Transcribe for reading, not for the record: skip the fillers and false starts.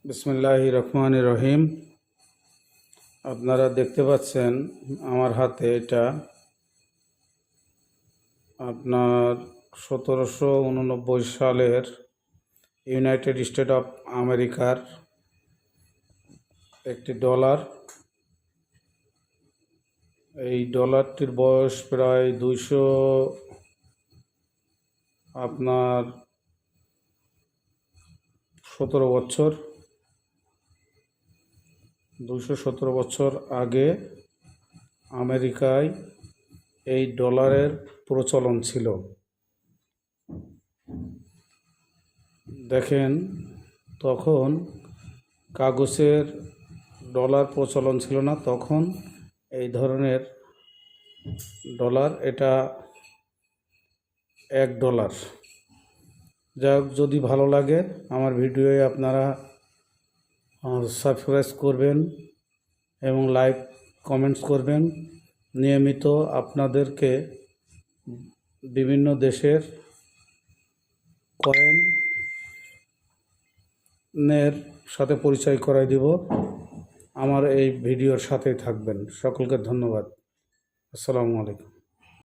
বিসমিল্লাহির রহমানির রহিম। আপনারা দেখতে পাচ্ছেন আমার হাতে এটা আপনার 1789 সালের ইউনাইটেড স্টেট অফ আমেরিকার একটি ডলার। এই ডলারটির বয়স প্রায় 217 বছর। 217 বছর আগে আমেরিকায় এই ডলারের প্রচলন ছিল। দেখেন, তখন কাগজের ডলার প্রচলন ছিল না, তখন এই ধরনের ডলার, এটা $1। যাই হোক, যদি ভালো লাগে আমার ভিডিওয়ে আপনারা সাবস্ক্রাইব করবেন এবং লাইক কমেন্টস করবেন। নিয়মিত আপনাদেরকে বিভিন্ন দেশের কয়েনের সাথে পরিচয় করাই দিব। আমার এই ভিডিওর সাথেই থাকবেন। সকলকে ধন্যবাদ। আসসালামু আলাইকুম।